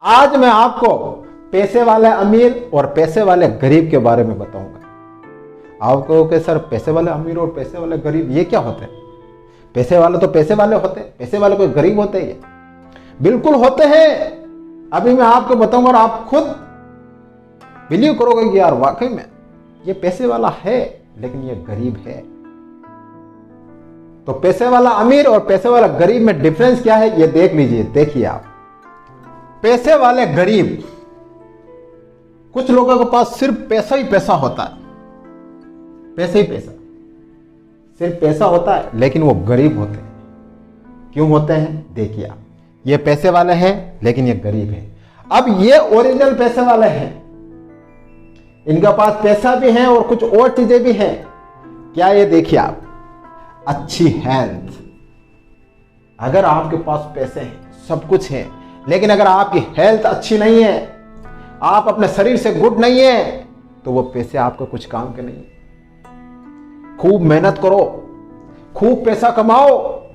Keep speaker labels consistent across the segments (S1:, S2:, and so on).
S1: आज मैं आपको पैसे वाले अमीर और पैसे वाले गरीब के बारे में बताऊंगा। आप कहोगे सर पैसे वाले अमीर और पैसे वाले गरीब ये क्या होते हैं? पैसे वाले तो पैसे वाले होते हैं, पैसे वाले कोई गरीब होते हैं? बिल्कुल होते हैं। अभी मैं आपको बताऊंगा और आप खुद बिलीव करोगे कि यार वाकई में ये पैसे वाला है लेकिन ये गरीब है। तो पैसे वाला अमीर और पैसे वाला गरीब में डिफरेंस क्या है ये देख लीजिए। देखिए आप, पैसे वाले गरीब, कुछ लोगों के पास सिर्फ पैसा ही पैसा होता है, पैसा ही पैसा, सिर्फ पैसा होता है लेकिन वो गरीब होते हैं। क्यों होते हैं? देखिए आप, ये पैसे वाले हैं लेकिन ये गरीब है। अब ये ओरिजिनल पैसे वाले हैं, इनके पास पैसा भी है और कुछ और चीजें भी हैं। क्या ये देखिए आप, अच्छी हेल्थ। अगर आपके पास पैसे हैं, सब कुछ है, लेकिन अगर आपकी हेल्थ अच्छी नहीं है, आप अपने शरीर से गुड नहीं है, तो वो पैसे आपको कुछ काम के नहीं। खूब मेहनत करो, खूब पैसा कमाओ,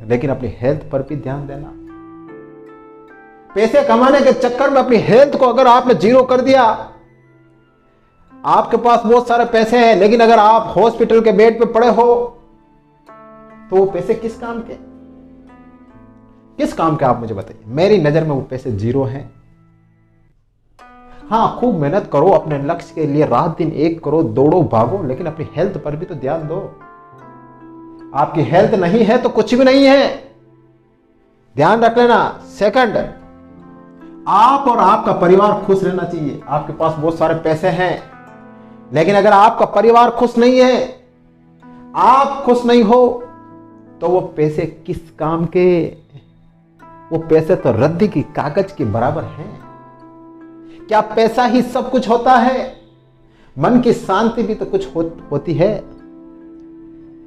S1: लेकिन अपनी हेल्थ पर भी ध्यान देना। पैसे कमाने के चक्कर में अपनी हेल्थ को अगर आपने जीरो कर दिया, आपके पास बहुत सारे पैसे हैं लेकिन अगर आप हॉस्पिटल के बेड पे पड़े हो तो वो पैसे किस काम के? किस काम के आप मुझे बताइए। मेरी नजर में वो पैसे जीरो हैं। हाँ, खूब मेहनत करो, अपने लक्ष्य के लिए रात दिन एक करो, दौड़ो भागो, लेकिन अपनी हेल्थ पर भी तो ध्यान दो। आपकी हेल्थ नहीं है तो कुछ भी नहीं है, ध्यान रख लेना। सेकंड, आप और आपका परिवार खुश रहना चाहिए। आपके पास बहुत सारे पैसे हैं लेकिन अगर आपका परिवार खुश नहीं है, आप खुश नहीं हो, तो वो पैसे किस काम के? वो पैसे तो रद्दी की कागज के बराबर हैं। क्या पैसा ही सब कुछ होता है? मन की शांति भी तो कुछ होती है।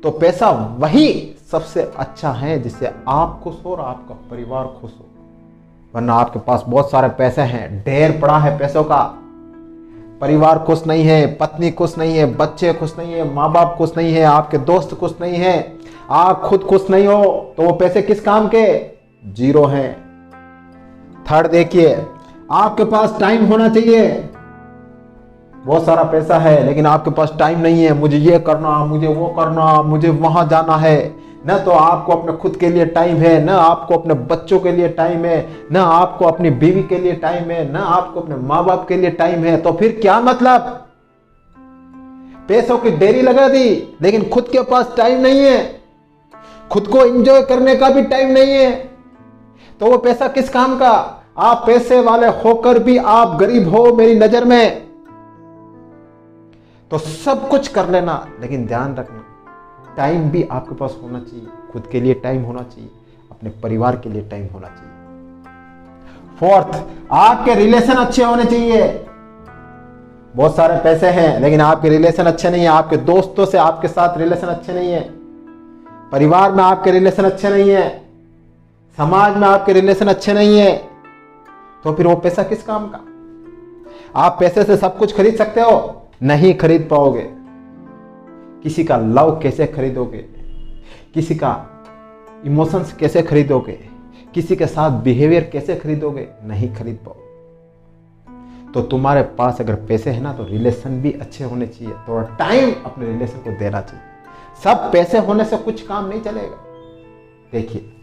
S1: तो पैसा वही सबसे अच्छा है जिससे आप खुश हो और आपका परिवार खुश हो। वरना आपके पास बहुत सारे पैसे हैं, ढेर पड़ा है पैसों का, परिवार खुश नहीं है, पत्नी खुश नहीं है, बच्चे खुश नहीं है, माँ बाप खुश नहीं है, आपके दोस्त खुश नहीं है, आप खुद खुश नहीं हो, तो वो पैसे किस काम के? जीरो हैं। थर्ड देखिए, आपके पास टाइम होना चाहिए। बहुत सारा पैसा है लेकिन आपके पास टाइम नहीं है, मुझे ये करना, मुझे वो करना, मुझे वहां जाना है। न तो आपको अपने खुद के लिए टाइम है, न आपको अपने बच्चों के लिए टाइम है, न आपको अपनी बीवी के लिए टाइम है, न आपको अपने माँ बाप के लिए टाइम है। तो फिर क्या मतलब? पैसों की ढेरी लगा दी लेकिन खुद के पास टाइम नहीं है, खुद को एंजॉय करने का भी टाइम नहीं है, तो वो पैसा किस काम का? आप पैसे वाले होकर भी आप गरीब हो मेरी नजर में। तो सब कुछ कर लेना लेकिन ध्यान रखना, टाइम भी आपके पास होना चाहिए। खुद के लिए टाइम होना चाहिए, अपने परिवार के लिए टाइम होना चाहिए। फोर्थ, आपके रिलेशन अच्छे होने चाहिए। बहुत सारे पैसे हैं लेकिन आपके रिलेशन अच्छे नहीं है, आपके दोस्तों से आपके साथ रिलेशन अच्छे नहीं है, परिवार में आपके रिलेशन अच्छे नहीं है, समाज में आपके रिलेशन अच्छे नहीं है, तो फिर वो पैसा किस काम का? आप पैसे से सब कुछ खरीद सकते हो? नहीं खरीद पाओगे। किसी का लव कैसे खरीदोगे? किसी का इमोशंस कैसे खरीदोगे? किसी के साथ बिहेवियर कैसे खरीदोगे? नहीं खरीद पाओगे। तो तुम्हारे पास अगर पैसे है ना तो रिलेशन भी अच्छे होने चाहिए, थोड़ा टाइम अपने रिलेशन को देना चाहिए। सब पैसे होने से कुछ काम नहीं चलेगा। देखिए,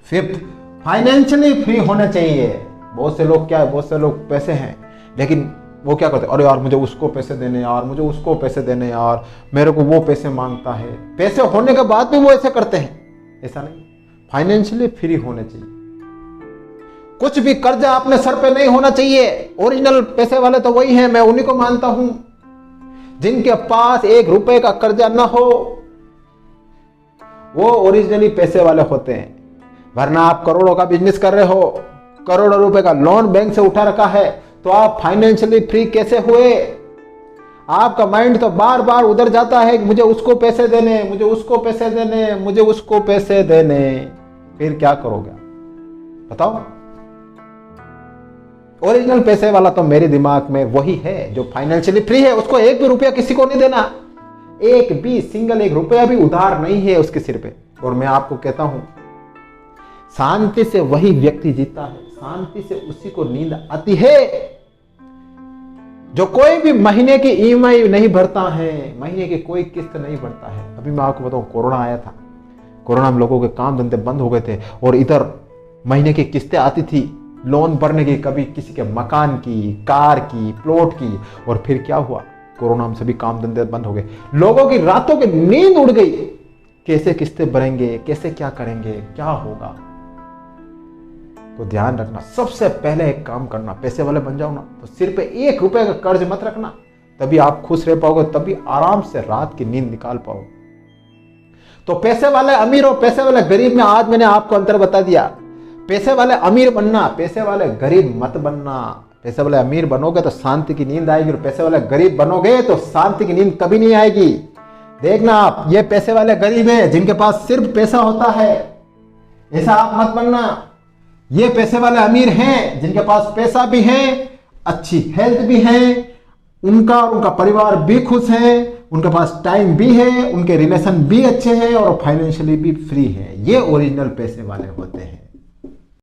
S1: फिफ्थ, फाइनेंशियली फ्री होने चाहिए। बहुत से लोग क्या है, बहुत से लोग पैसे हैं लेकिन वो क्या करते हैं, अरे यार मुझे उसको पैसे देने यार, मुझे उसको पैसे देने यार, मेरे को वो पैसे मांगता है। पैसे होने के बाद भी वो ऐसे करते हैं, ऐसा नहीं। फाइनेंशियली फ्री होने चाहिए। कुछ भी कर्जा अपने सर पे नहीं होना चाहिए। ओरिजिनल पैसे वाले तो वही हैं, मैं उन्हीं को मानता हूं जिनके पास 1 रुपए का कर्जा ना हो, वो ओरिजिनली पैसे वाले होते हैं। वरना आप करोड़ों का बिजनेस कर रहे हो, करोड़ों रुपए का लोन बैंक से उठा रखा है, तो आप फाइनेंशियली फ्री कैसे हुए? आपका माइंड तो बार बार उधर जाता है कि मुझे उसको पैसे देने, मुझे उसको पैसे देने, मुझे उसको पैसे देने। फिर क्या करोगे बताओ? ओरिजिनल पैसे वाला तो मेरे दिमाग में वही है जो फाइनेंशियली फ्री है। उसको 1 भी रुपया किसी को नहीं देना, 1 रुपया भी उधार नहीं है उसके सिर पे। और मैं आपको कहता हूं, शांति से वही व्यक्ति जीता है, शांति से उसी को नींद आती है। जो कोई भी महीने की ईएमआई नहीं भरता है, महीने की कोई किस्त नहीं भरता है। अभी मैं आपको बताऊं, कोरोना आया था, कोरोना में लोगों के काम धंधे बंद हो गए थे और इधर महीने की किस्तें आती थी लोन भरने की, कभी किसी के मकान की, कार की, प्लॉट की। और फिर क्या हुआ, कोरोना में सभी काम धंधे बंद हो गए, लोगों की रातों की नींद उड़ गई। कैसे किस्तें भरेंगे, कैसे क्या करेंगे, क्या होगा। तो ध्यान रखना, सबसे पहले एक काम करना, पैसे वाले बन जाओ ना तो सिर पे 1 रुपए का कर्ज मत रखना, तभी आप खुश रह पाओगे, तभी आराम से रात की नींद निकाल पाओगे। तो पैसे वाले अमीर और पैसे वाले गरीब में आज मैंने आपको अंतर बता दिया। पैसे वाले अमीर बनना, पैसे वाले गरीब मत बनना। पैसे वाले अमीर बनोगे तो शांति की नींद आएगी, और पैसे वाले गरीब बनोगे तो शांति की नींद कभी नहीं आएगी। देखना आप, ये पैसे वाले गरीब है जिनके पास सिर्फ पैसा होता है, ऐसा आप मत बनना। ये पैसे वाले अमीर हैं जिनके पास पैसा भी है, अच्छी हेल्थ भी है, उनका और उनका परिवार भी खुश है, उनके पास टाइम भी है, उनके रिलेशन भी अच्छे हैं और फाइनेंशियली भी फ्री है। ये ओरिजिनल पैसे वाले होते हैं।